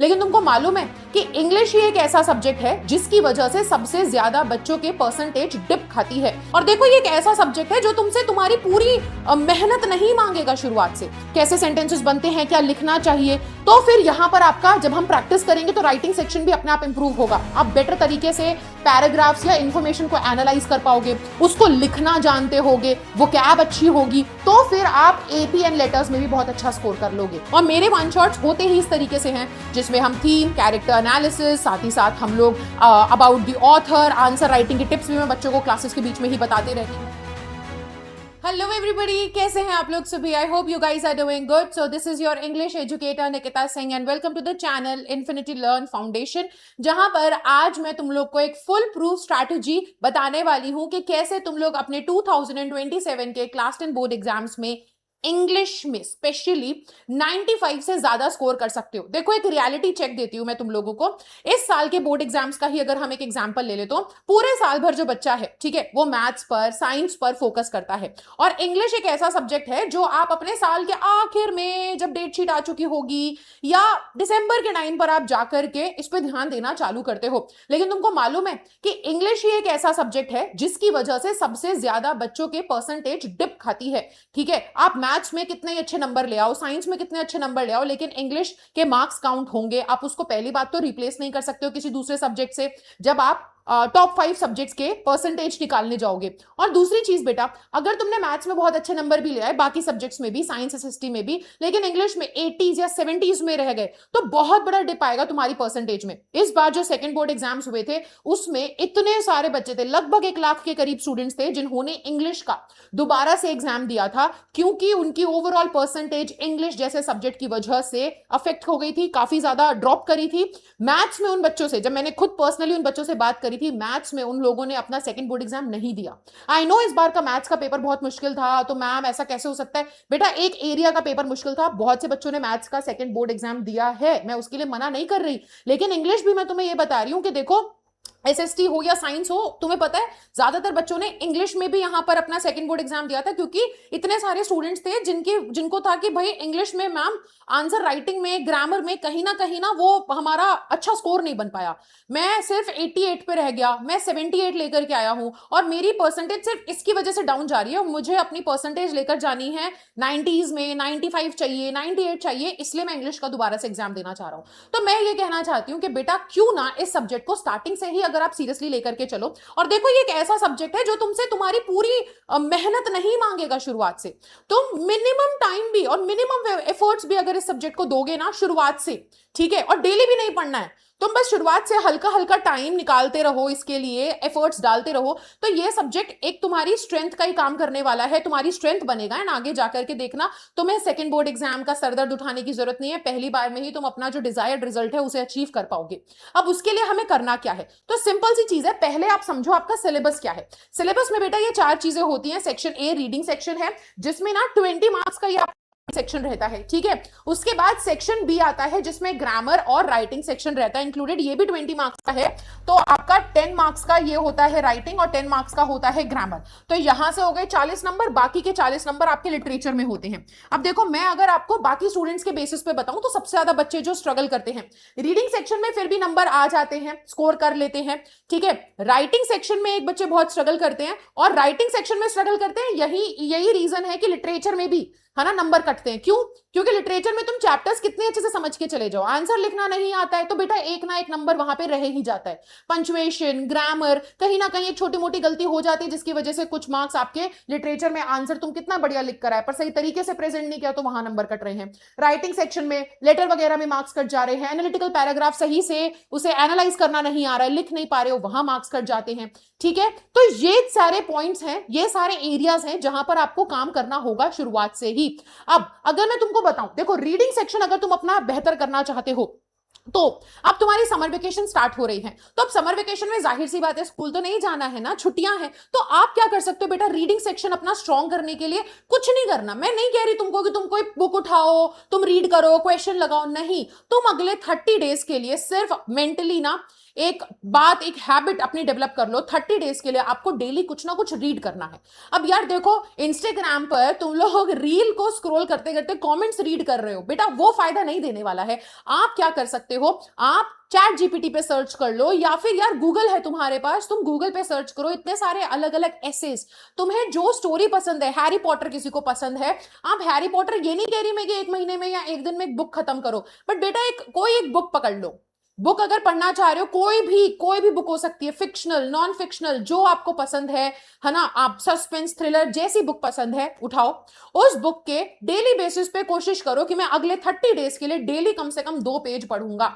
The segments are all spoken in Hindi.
लेकिन तुमको मालूम है कि इंग्लिश ही एक ऐसा सब्जेक्ट है जिसकी वजह से सबसे ज्यादा बच्चों के परसेंटेज डिप खाती है। और देखो ये एक ऐसा सब्जेक्ट है जो तुमसे तुम्हारी पूरी मेहनत नहीं मांगेगा शुरुआत से, कैसे सेंटेंसेस बनते हैं, क्या लिखना चाहिए। तो फिर यहाँ पर आपका जब हम प्रैक्टिस करेंगे तो राइटिंग सेक्शन भी अपने आप इंप्रूव होगा। आप बेटर तरीके से पैराग्राफ्स या इंफॉर्मेशन को एनालाइज कर पाओगे, उसको लिखना जानते होगे, वो कैब अच्छी होगी, तो फिर आप एपी एंड लेटर्स में भी बहुत अच्छा स्कोर कर लोगे। और मेरे वन शॉट्स होते ही इस तरीके से हैं जिसमें हम थीम, कैरेक्टर एनालिसिस, साथ ही साथ हम लोग about the author, answer writing के टिप्स भी मैं बच्चों को क्लासेस के बीच में ही बताते रहती हूँ। हेलो एवरीबॉडी, कैसे हैं आप लोग सभी? I hope you guys are doing good. So this is your English educator Nikita Singh and welcome to the channel Infinity Learn Foundation, जहां पर आज मैं तुम लोग को एक फुल प्रूफ स्ट्रैटेजी बताने वाली हूं कि कैसे तुम लोग अपने 2027 के क्लास 10 बोर्ड एग्जाम्स में इंग्लिश में स्पेशली 95 से ज्यादा स्कोर कर सकते हो। देखो एक रियलिटी चेक देती हूं मैं तुम लोगों को। इस साल के बोर्ड एग्जाम्स का ही अगर हम एक एग्जांपल ले ले तो पूरे साल भर जो बच्चा है, ठीक है, वो मैथ्स पर, साइंस पर फोकस करता है। और इंग्लिश एक ऐसा सब्जेक्ट है जो आप अपने साल के आखिर में जब डेट शीट आ चुकी होगी या दिसंबर के टाइम पर आप जाकर के इस पर ध्यान देना चालू करते हो। लेकिन तुमको मालूम है कि इंग्लिश ही एक ऐसा सब्जेक्ट है जिसकी वजह से सबसे ज्यादा बच्चों के परसेंटेज डिप खाती है। ठीक है, आप मैथ्स में कितने अच्छे नंबर ले आओ, साइंस में कितने अच्छे नंबर ले आओ, लेकिन इंग्लिश के मार्क्स काउंट होंगे। आप उसको पहली बात तो रिप्लेस नहीं कर सकते हो किसी दूसरे सब्जेक्ट से जब आप टॉप 5 सब्जेक्ट्स के परसेंटेज निकालने जाओगे। और दूसरी चीज बेटा, अगर तुमने मैथ्स में बहुत अच्छे नंबर भी ले आए, बाकी सब्जेक्ट्स में भी, साइंस एसएसटी में भी, लेकिन इंग्लिश में 80s या 70s में रह गए तो बहुत बड़ा डिप आएगा तुम्हारी परसेंटेज में। इस बार जो सेकंड बोर्ड एग्जाम्स हुए थे उसमें इतने सारे बच्चे थे, लगभग 1 लाख के करीब स्टूडेंट्स थे जिन्होंने इंग्लिश का दोबारा से एग्जाम दिया था, क्योंकि उनकी ओवरऑल परसेंटेज इंग्लिश जैसे सब्जेक्ट की वजह से अफेक्ट हो गई थी, काफी ज्यादा ड्रॉप करी थी। मैथ्स में उन बच्चों से, जब मैंने खुद पर्सनली उन बच्चों से बात करी थी, मैथ्स में उन लोगों ने अपना सेकंड बोर्ड एग्जाम नहीं दिया। आई नो इस बार का मैथ्स का पेपर बहुत मुश्किल था, तो मैम ऐसा कैसे हो सकता है? बेटा एक एरिया का पेपर मुश्किल था, बहुत से बच्चों ने मैथ्स का सेकंड बोर्ड एग्जाम दिया है, मैं उसके लिए मना नहीं कर रही, लेकिन इंग्लिश भी मैं तुम्हें ये बता रही हूं कि देखो एसएसटी हो या साइंस हो, तुम्हें पता है ज्यादातर बच्चों ने इंग्लिश में भी यहां पर अपना सेकंड बोर्ड एग्जाम दिया था, क्योंकि इतने सारे स्टूडेंट्स थे जिनको था कि भाई इंग्लिश में मैम आंसर राइटिंग में, ग्रामर में कहीं ना वो हमारा अच्छा स्कोर नहीं बन पाया। मैं सिर्फ 88 पे रह गया, मैं 78 लेकर के आया हूं और मेरी परसेंटेज सिर्फ इसकी वजह से डाउन जा रही है। मुझे अपनी परसेंटेज लेकर जानी है 90s में, 95 चाहिए, 98 चाहिए, इसलिए मैं इंग्लिश का दोबारा से एग्जाम देना चाह रहा हूं। तो मैं ये कहना चाहती हूं कि बेटा क्यों ना इस सब्जेक्ट को स्टार्टिंग से ही अगर आप सीरियसली लेकर के चलो। और देखो ये एक ऐसा सब्जेक्ट है जो तुमसे तुम्हारी पूरी मेहनत नहीं मांगेगा शुरुआत से। तुम मिनिमम टाइम भी और मिनिमम एफर्ट्स भी अगर इस सब्जेक्ट को दोगे ना शुरुआत से, ठीक है, और डेली भी नहीं पढ़ना है, तुम बस शुरुआत से हल्का हल्का टाइम निकालते रहो, इसके लिए एफर्ट्स डालते रहो, तो ये सब्जेक्ट एक तुम्हारी स्ट्रेंथ का ही काम करने वाला है, तुम्हारी स्ट्रेंथ बनेगा। एंड आगे जाकर के देखना, तुम्हें सेकंड बोर्ड एग्जाम का सरदर्द उठाने की जरूरत नहीं है, पहली बार में ही तुम अपना जो डिजायर्ड रिजल्ट है उसे अचीव कर पाओगे। अब उसके लिए हमें करना क्या है? तो सिंपल सी चीज है, पहले आप समझो आपका सिलेबस क्या है। सिलेबस में बेटा ये 4 चीजें होती हैं। सेक्शन ए रीडिंग सेक्शन है, जिसमें ना 20 मार्क्स का ये सेक्शन रहता है, ठीक है। उसके बाद सेक्शन बी आता है जिसमें ग्रामर और राइटिंग सेक्शन रहता है इंक्लूडेड, ये भी 20 मार्क्स का है। तो आपका 10 मार्क्स का ये होता है राइटिंग और 10 मार्क्स का होता है ग्रामर। तो यहां से हो गए 40 नंबर, बाकी के 40 नंबर आपके लिटरेचर में होते हैं। अब देखो मैं अगर आपको बाकी स्टूडेंट्स के बेसिस पे बताऊं तो सबसे ज्यादा बच्चे जो स्ट्रगल करते हैं रीडिंग सेक्शन में, फिर भी नंबर आ जाते हैं, स्कोर कर लेते हैं, ठीक है। राइटिंग सेक्शन में एक बच्चे बहुत स्ट्रगल करते हैं, और राइटिंग सेक्शन में स्ट्रगल करते हैं, यही रीजन है कि लिटरेचर में भी, है ना, नंबर कटते हैं। क्यों? क्योंकि लिटरेचर में तुम चैप्टर्स कितने अच्छे से समझ के चले जाओ, आंसर लिखना नहीं आता है तो बेटा एक ना एक नंबर वहां पे रह ही जाता है। पंक्चुएशन, ग्रामर, कहीं ना कहीं एक छोटी मोटी गलती हो जाती है जिसकी वजह से कुछ मार्क्स आपके लिटरेचर में, आंसर तुम कितना बढ़िया लिख कर आए पर सही तरीके से प्रेजेंट नहीं किया तो वहां नंबर कट रहे हैं। राइटिंग सेक्शन में लेटर वगैरह में मार्क्स कट जा रहे हैं, एनालिटिकल पैराग्राफ सही से उसे एनालाइज करना नहीं आ रहा है, लिख नहीं पा रहे हो, वहां मार्क्स कट जाते हैं, ठीक है। तो ये सारे पॉइंट्स हैं, ये सारे एरियाज हैं जहां पर आपको काम करना होगा शुरुआत से ही। अब अगर मैं तुमको बताऊं, देखो रीडिंग सेक्शन अगर तुम अपना बेहतर करना चाहते हो तो अब तुम्हारी समर वेकेशन स्टार्ट हो रही है, तो अब समर वेकेशन में जाहिर सी बात है स्कूल तो नहीं जाना है ना, छुट्टियां हैं, तो आप क्या कर सकते हो बेटा, रीडिंग सेक्शन अपना स्ट्रॉन्ग करने के लिए कुछ नहीं करना। मैं नहीं कह रही तुमको कि तुम कोई बुक उठाओ, तुम रीड करो, क्वेश्चन लगाओ, नहीं, तुम अगले 30 डेज के लिए सिर्फ मेंटली ना एक बात, एक हैबिट अपनी डेवलप कर लो, 30 डेज के लिए आपको डेली कुछ ना कुछ रीड करना है। अब यार देखो, इंस्टाग्राम पर तुम लोग रील को स्क्रॉल करते करते कमेंट्स रीड कर रहे हो, बेटा वो फायदा नहीं देने वाला है। आप क्या कर सकते हो, आप चैट जीपीटी पे सर्च कर लो, या फिर यार गूगल है तुम्हारे पास, तुम गूगल पे सर्च करो, इतने सारे अलग अलग एसेस, तुम्हें जो स्टोरी पसंद है, हैरी पॉटर किसी को पसंद है, आप हैरी पॉटर, ये नहीं कह रही मैं कि 1 महीने में या 1 दिन में एक बुक खत्म करो, बट बेटा कोई एक बुक पकड़ लो। बुक अगर पढ़ना चाह रहे हो, कोई भी बुक हो सकती है, फिक्शनल, नॉन फिक्शनल, जो आपको पसंद है ना, आप सस्पेंस थ्रिलर जैसी बुक पसंद है, उठाओ उस बुक के डेली बेसिस पे कोशिश करो कि मैं अगले 30 डेज के लिए डेली कम से कम 2 पेज पढ़ूंगा,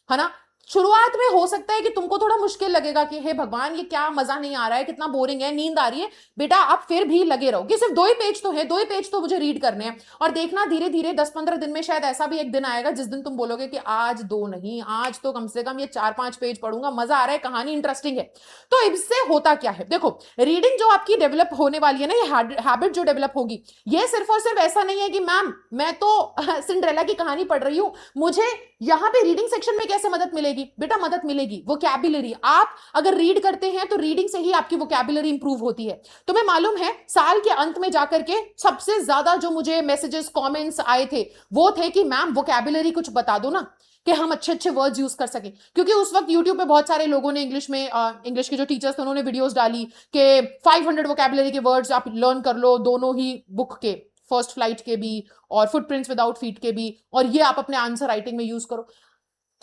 है ना। शुरुआत में हो सकता है कि तुमको थोड़ा मुश्किल लगेगा कि हे भगवान ये क्या, मजा नहीं आ रहा है, कितना बोरिंग है, नींद आ रही है, बेटा आप फिर भी लगे रहो कि सिर्फ 2 ही पेज तो है, 2 ही पेज तो मुझे रीड करने हैं, और देखना धीरे धीरे 10-15 दिन में शायद ऐसा भी एक दिन आएगा जिस दिन तुम बोलोगे कि आज 2 नहीं, आज तो कम से कम ये 4-5 पेज पढ़ूंगा, मजा आ रहा है, कहानी इंटरेस्टिंग है। तो इससे होता क्या है, देखो रीडिंग जो आपकी डेवलप होने वाली है ना, ये हैबिट जो डेवलप होगी, ये सिर्फ और सिर्फ ऐसा नहीं है कि मैम मैं तो सिंड्रेला की कहानी पढ़ रही हूं, मुझे यहां पे रीडिंग सेक्शन में कैसे मदद मिलेगी, बेटा मदद मिलेगी वोकैबुलरी। आप अगर रीड करते हैं तो रीडिंग से ही आपकी वोकैबुलरी इंप्रूव होती है। तुम्हें मालूम है साल के अंत में जाकर के सबसे ज्यादा जो मुझे मैसेजेस, कमेंट्स आए थे वो थे कि मैम वोकैबुलरी कुछ बता दो ना, कि हम अच्छे अच्छे वर्ड्स यूज कर सकें, क्योंकि उस वक्त यूट्यूब पे बहुत सारे लोगों ने इंग्लिश में, इंग्लिश के जो टीचर्स थे उन्होंने वीडियोस डाली कि 500 वोकैबुलरी के वर्ड्स आप लर्न कर लो, दोनों ही बुक के, फर्स्ट फ्लाइट के भी और फुटप्रिंट्स विदाउट फीट के भी, और ये आप अपने आंसर राइटिंग में यूज करो।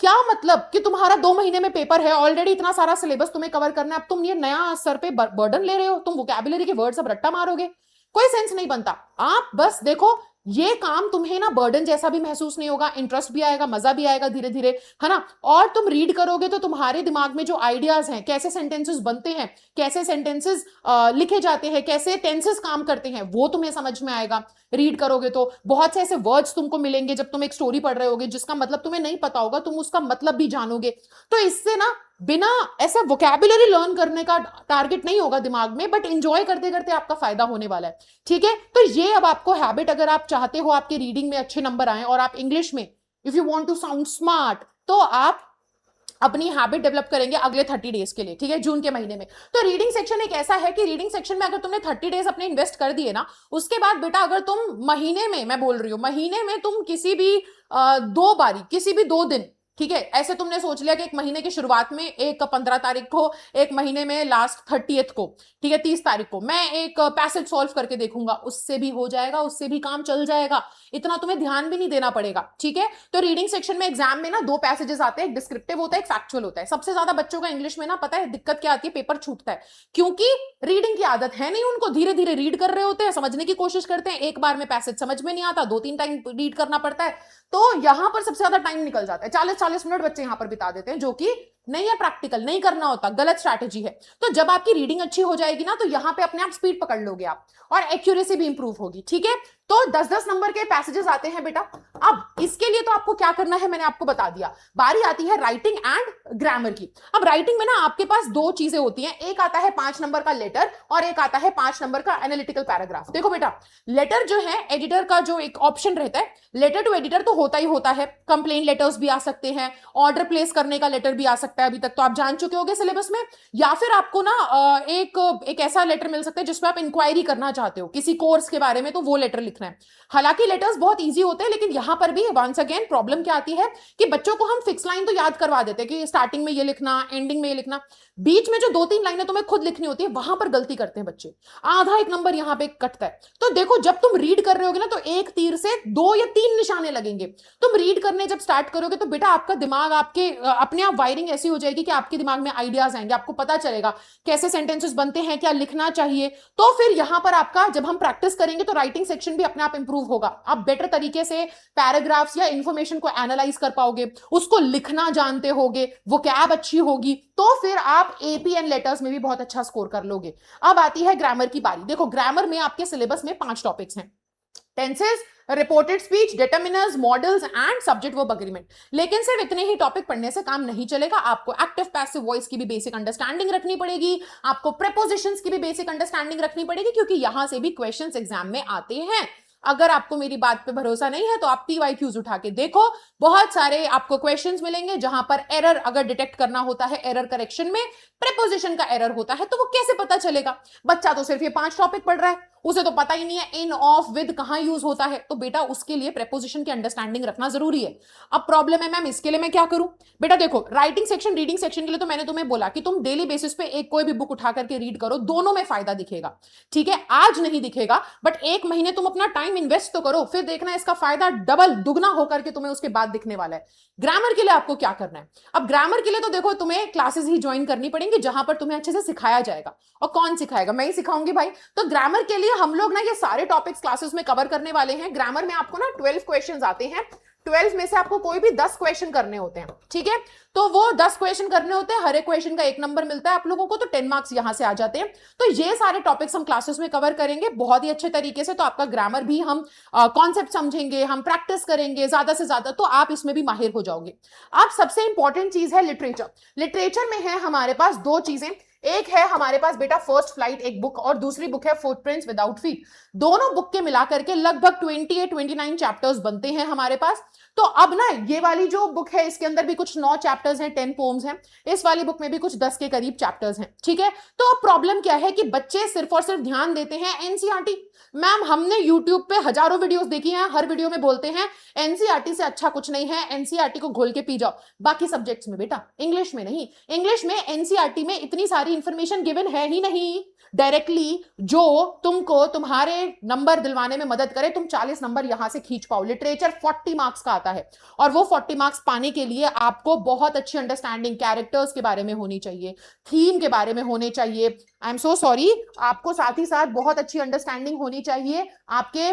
क्या मतलब कि तुम्हारा 2 महीने में पेपर है, ऑलरेडी इतना सारा सिलेबस तुम्हें कवर करना है, अब तुम ये नया सर पे बर्डन ले रहे हो, तुम वोकैबुलरी के वर्ड्स अब रट्टा मारोगे, कोई सेंस नहीं बनता। आप बस देखो, ये काम तुम्हें ना बर्डन जैसा भी महसूस नहीं होगा, इंटरेस्ट भी आएगा, मजा भी आएगा धीरे धीरे, है ना। और तुम रीड करोगे तो तुम्हारे दिमाग में जो आइडियाज हैं, कैसे सेंटेंसेस बनते हैं, कैसे सेंटेंसेस लिखे जाते हैं, कैसे टेंसेस काम करते हैं, वो तुम्हें समझ में आएगा। रीड करोगे तो बहुत से ऐसे वर्ड्स तुमको मिलेंगे जब तुम एक स्टोरी पढ़ रहे होगे जिसका मतलब तुम्हें नहीं पता होगा, तुम उसका मतलब भी जानोगे। तो इससे ना बिना ऐसा वोकैबुलरी लर्न करने का टारगेट नहीं होगा दिमाग में, बट एंजॉय करते करते आपका फायदा होने वाला है, ठीक है। तो ये अब आपको हैबिट, अगर आप चाहते हो आपके रीडिंग में अच्छे नंबर आए और आप इंग्लिश में, if you want to sound smart, तो आप अपनी हैबिट डेवलप करेंगे अगले 30 डेज के लिए, ठीक है, जून के महीने में। तो रीडिंग सेक्शन एक ऐसा है कि रीडिंग सेक्शन में अगर तुमने 30 डेज अपने इन्वेस्ट कर दिए ना, उसके बाद बेटा अगर तुम महीने में, मैं बोल रही हूं महीने में तुम किसी भी 2 बारी, किसी भी 2 दिन, ठीक है, ऐसे तुमने सोच लिया कि एक महीने की शुरुआत में, एक 15 तारीख को, एक महीने में लास्ट 30th को, ठीक है, 30 तारीख को मैं एक पैसेज सॉल्व करके देखूंगा, उससे भी हो जाएगा, उससे भी काम चल जाएगा, इतना तुम्हें ध्यान भी नहीं देना पड़ेगा, ठीक है। तो रीडिंग सेक्शन में एग्जाम में ना 2 पैसेजेस आते हैं, एक डिस्क्रिप्टिव होता है, एक फैक्चुअल होता है। सबसे ज्यादा बच्चों का इंग्लिश में ना पता है दिक्कत क्या आती है, पेपर छूटता है, क्योंकि रीडिंग की आदत है नहीं उनको, धीरे धीरे रीड कर रहे होते हैं, समझने की कोशिश करते हैं, एक बार में पैसेज समझ में नहीं आता, 2-3 टाइम रीड करना पड़ता है, तो यहां पर सबसे ज्यादा टाइम निकल जाता है, 40-40 मिनट बच्चे यहां पर बिता देते हैं, जो कि नहीं है, प्रैक्टिकल नहीं करना होता, गलत स्ट्रैटेजी है। तो जब आपकी रीडिंग अच्छी हो जाएगी ना, तो यहां पे अपने आप स्पीड पकड़ लोगे आप, और एक्यूरेसी भी इंप्रूव होगी, ठीक है। तो 10-10 नंबर के पैसेजेस आते हैं बेटा। अब इसके लिए तो आपको क्या करना है मैंने आपको बता दिया। बारी आती है राइटिंग एंड ग्रामर की। अब राइटिंग में ना आपके पास 2 चीजें होती हैं, एक आता है 5 नंबर का लेटर और एक आता है 5 नंबर का एनालिटिकल पैराग्राफ। देखो बेटा, लेटर जो है एडिटर का जो एक ऑप्शन रहता है, लेटर टू एडिटर तो होता ही होता है, कंप्लेन लेटर्स भी आ सकते हैं, ऑर्डर प्लेस करने का लेटर भी आ सकता है, अभी तक तो आप जान चुके होंगे सिलेबस में, या फिर आपको ना एक ऐसा लेटर मिल सकता है जिसमें आप इंक्वायरी करना चाहते हो किसी कोर्स के बारे में, तो वो लेटर लिखना है। हालांकि लेटर्स बहुत इजी होते हैं, लेकिन यहां पर भी वंस अगेन प्रॉब्लम क्या आती है कि बच्चों को हम फिक्स लाइन तो याद करवा देते हैं कि स्टार्टिंग में ये लिखना, एंडिंग में ये लिखना, बीच में जो 2-3 लाइनें तुम्हें खुद लिखनी होती है, वहां पर गलती करते हैं बच्चे, आधा 1 नंबर यहां पे कटता है। तो देखो, जब तुम रीड कर रहे होगे ना, तो एक तीर से 2 या 3 निशाने लगेंगे। तुम रीड करने जब स्टार्ट करोगे तो बेटा आपका दिमाग, आपके अपने आप वायरिंग ऐसी हो जाएगी कि आपके दिमाग में आइडियाज आएंगे, आपको पता चलेगा कैसे सेंटेंसेस बनते हैं, क्या लिखना चाहिए। तो फिर यहां पर आपका, जब हम प्रैक्टिस करेंगे तो राइटिंग सेक्शन भी अपने आप इंप्रूव होगा, आप बेटर तरीके से पैराग्राफ्स या इंफॉर्मेशन को एनालाइज कर पाओगे, उसको लिखना जानते होगे, वोकैब अच्छी होगी, तो फिर आप एपीएन लेटर्स में भी बहुत अच्छा स्कोर कर लोगे। अब आती है ग्रामर की बारी। देखो, ग्रामर में आपके सिलेबस में 5 टॉपिक्स हैं, tenses, reported speech, determiners, models and subject verb agreement. लेकिन सिर्फ इतने ही टॉपिक पढ़ने से काम नहीं चलेगा, आपको एक्टिव पैसिव वॉइस की भी बेसिक अंडरस्टैंडिंग रखनी पड़ेगी, आपको प्रेपोजिशंस की भी बेसिक अंडरस्टैंडिंग रखनी पड़ेगी, क्योंकि यहां से भी क्वेश्चंस एग्जाम में आते हैं। अगर आपको मेरी बात पे भरोसा नहीं है तो आप PYQs उठा के देखो, बहुत सारे आपको क्वेश्चंस मिलेंगे जहां पर एरर अगर डिटेक्ट करना होता है, एरर करेक्शन में प्रेपोजिशन का एरर होता है, तो वो कैसे पता चलेगा? बच्चा तो सिर्फ ये 5 टॉपिक पढ़ रहा है, उसे तो पता ही नहीं है इन, ऑफ, विद कहां यूज होता है। तो बेटा उसके लिए प्रेपोजिशन की अंडरस्टैंडिंग रखना जरूरी है। अब प्रॉब्लम है मैम इसके लिए मैं क्या करूं? बेटा देखो, राइटिंग सेक्शन, रीडिंग सेक्शन के लिए तो मैंने तुम्हें बोला कि तुम डेली बेसिस पे एक कोई भी बुक उठा करके रीड करो, दोनों में फायदा दिखेगा। ठीक है, आज नहीं दिखेगा बट 1 महीने तुम अपना टाइम इन्वेस्ट तो करो, फिर देखना इसका फायदा डबल दुगना होकर के तुम्हें उसके बाद दिखने वाला है। ग्रामर के लिए आपको क्या करना है? अब ग्रामर के लिए तो देखो तुम्हें क्लासेस ही ज्वाइन करनी पड़ेंगी जहां पर तुम्हें अच्छे से सिखाया जाएगा। और कौन सिखाएगा? मैं ही सिखाऊंगी भाई। तो ग्रामर के लिए हम लोग ना ये सारे टॉपिक्स क्लासेस में कवर करने वाले हैं। ग्रामर में आपको ना 12 क्वेश्चंस आते हैं, 12 में से आपको कोई भी 10 क्वेश्चन करने होते हैं। ठीक है, तो वो 10 क्वेश्चन करने होते हैं, हर एक क्वेश्चन का 1 नंबर मिलता है आप लोगों को, तो 10 मार्क्स यहां से आ जाते हैं। तो ये सारे टॉपिक्स हम क्लासेस में कवर करेंगे बहुत ही अच्छे तरीके से। तो आपका ग्रामर भी हम कॉन्सेप्ट समझेंगे, हम प्रैक्टिस करेंगे ज्यादा से ज्यादा, तो आप इसमें भी माहिर हो जाओगे। अब सबसे इंपॉर्टेंट चीज है लिटरेचर। लिटरेचर में है हमारे पास 2 चीजें, एक है हमारे पास बेटा फर्स्ट फ्लाइट एक बुक, और दूसरी बुक है फुटप्रिंट्स विदाउट फीट। दोनों बुक के मिलाकर के लगभग 29 चैप्टर्स बनते हैं हमारे पास। तो अब ना ये वाली जो बुक है इसके अंदर भी कुछ 9 चैप्टर्स हैं, 10 पोम्स हैं। इस वाली बुक में भी कुछ 10 के करीब चैप्टर्स हैं। ठीक है, तो अब प्रॉब्लम क्या है कि बच्चे सिर्फ और सिर्फ ध्यान देते हैं एनसीईआरटी। मैम हमने यूट्यूब पे हजारों वीडियोस देखी हैं, हर वीडियो में बोलते हैं एनसीईआरटी से अच्छा कुछ नहीं है, एनसीईआरटी को घोल के पी जाओ। बाकी सब्जेक्ट्स में बेटा, इंग्लिश में नहीं। इंग्लिश में एनसीईआरटी में इतनी सारी इंफॉर्मेशन गिवन है ही नहीं डायरेक्टली जो तुमको तुम्हारे नंबर दिलवाने में मदद करे, तुम 40 नंबर यहां से खींच पाओ। लिटरेचर 40 मार्क्स का आता है, और वो 40 मार्क्स पाने के लिए आपको बहुत अच्छी अंडरस्टैंडिंग कैरेक्टर्स के बारे में होनी चाहिए, थीम के बारे में होने चाहिए। आई एम सो सॉरी, आपको साथ ही साथ बहुत अच्छी अंडरस्टैंडिंग होनी चाहिए आपके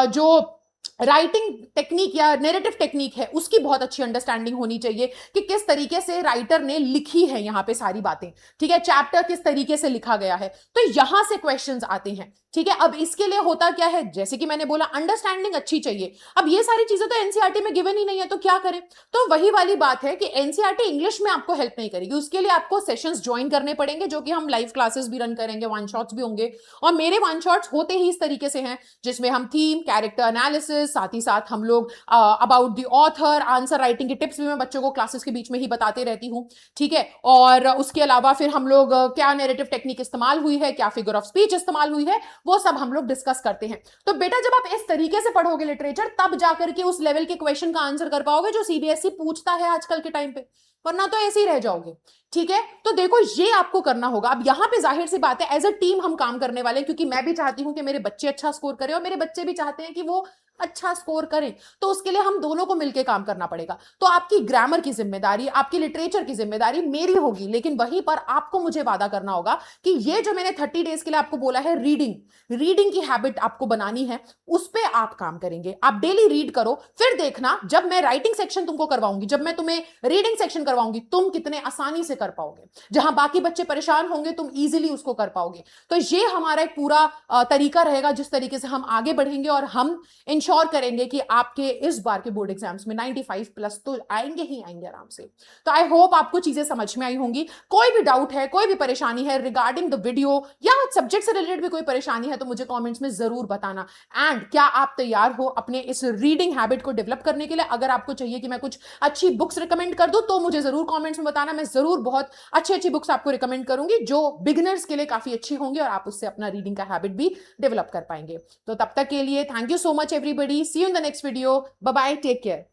जो राइटिंग टेक्निक या नैरेटिव टेक्निक है उसकी बहुत अच्छी अंडरस्टैंडिंग होनी चाहिए कि किस तरीके से राइटर ने लिखी है यहां पे सारी बातें। ठीक है, चैप्टर किस तरीके से लिखा गया है, तो यहां से क्वेश्चंस आते हैं। ठीक है, अब इसके लिए होता क्या है, जैसे कि मैंने बोला अंडरस्टैंडिंग अच्छी चाहिए। अब ये सारी चीजें तो एनसीईआरटी में गिवन ही नहीं है, तो क्या करें? तो वही वाली बात है कि एनसीईआरटी इंग्लिश में आपको हेल्प नहीं करेगी, उसके लिए आपको सेशंस ज्वाइन करने पड़ेंगे, जो कि हम लाइव क्लासेस भी रन करेंगे, वन शॉट्स भी होंगे। और मेरे वन शॉट्स होते ही इस तरीके से हैं जिसमें हम थीम, कैरेक्टर एनालिसिस, साथ ही साथ हम लोग about the author, answer writing के टिप्स भी मैं बच्चों को क्लासेस के बीच में ही बताते रहती हूँ। ठीक है, और उसके अलावा फिर हम लोग क्या नैरेटिव टेक्निक इस्तेमाल हुई है, क्या फिगर ऑफ स्पीच इस्तेमाल हुई है, वो सब हम लोग डिस्कस करते हैं। तो बेटा जब आप इस तरीके से पढ़ोगे लिटरेचर, तब जाकर के उस लेवल के क्वेश्चन का आंसर कर पाओगे जो सीबीएसई पूछता है आजकल के टाइम पे, वरना तो ऐसे ही रह जाओगे। ठीक है, तो देखो ये आपको करना होगा। अब यहां पे जाहिर सी बात है एज अ टीम हम काम करने वाले हैं, क्योंकि मैं भी चाहती हूं कि मेरे बच्चे अच्छा स्कोर करें और मेरे बच्चे भी चाहते हैं कि वो अच्छा स्कोर करें, तो उसके लिए हम दोनों को मिलकर काम करना पड़ेगा। तो आपकी ग्रामर की जिम्मेदारी, आपकी लिटरेचर की जिम्मेदारी मेरी होगी, लेकिन वहीं पर आपको मुझे वादा करना होगा कि ये जो मैंने 30 डेज के लिए आपको बोला है, रीडिंग की हैबिट आपको बनानी है, उस पर आप काम करेंगे। आप डेली रीड करो, फिर देखना जब मैं राइटिंग सेक्शन तुमको करवाऊंगी, जब मैं तुम्हें रीडिंग सेक्शन करवाऊंगी, तुम कितने आसानी से कर पाओगे। जहां बाकी बच्चे परेशान होंगे तुम इजीली उसको कर पाओगे। तो ये हमारा एक पूरा तरीका रहेगा जिस तरीके से हम आगे बढ़ेंगे, और हम इंश्योर करेंगे कि आपके इस बार के बोर्ड एग्जाम्स में 95 प्लस तो आएंगे ही आएंगे आराम से। तो आई होप आपको चीजें समझ में आई होंगी। कोई भी डाउट है, कोई भी परेशानी है रिगार्डिंग द वीडियो, या सब्जेक्ट से रिलेटेड भी कोई परेशानी है, तो मुझे कमेंट्स में जरूर बताना। एंड क्या आप तैयार हो अपने इस रीडिंग हैबिट को डेवलप करने के लिए? अगर आपको चाहिए कि मैं कुछ अच्छी बुक्स रिकमेंड कर दूं, तो मुझे जरूर कमेंट्स में बताना। मैं जरूर बहुत अच्छी बुक्स आपको रिकमेंड करूंगी जो बिगिनर्स के लिए काफी अच्छी होंगी, और आप उससे अपना रीडिंग का हैबिट भी डेवलप कर पाएंगे। तो तब तक के लिए thank you so much everybody, see you in the next video, bye bye, take care.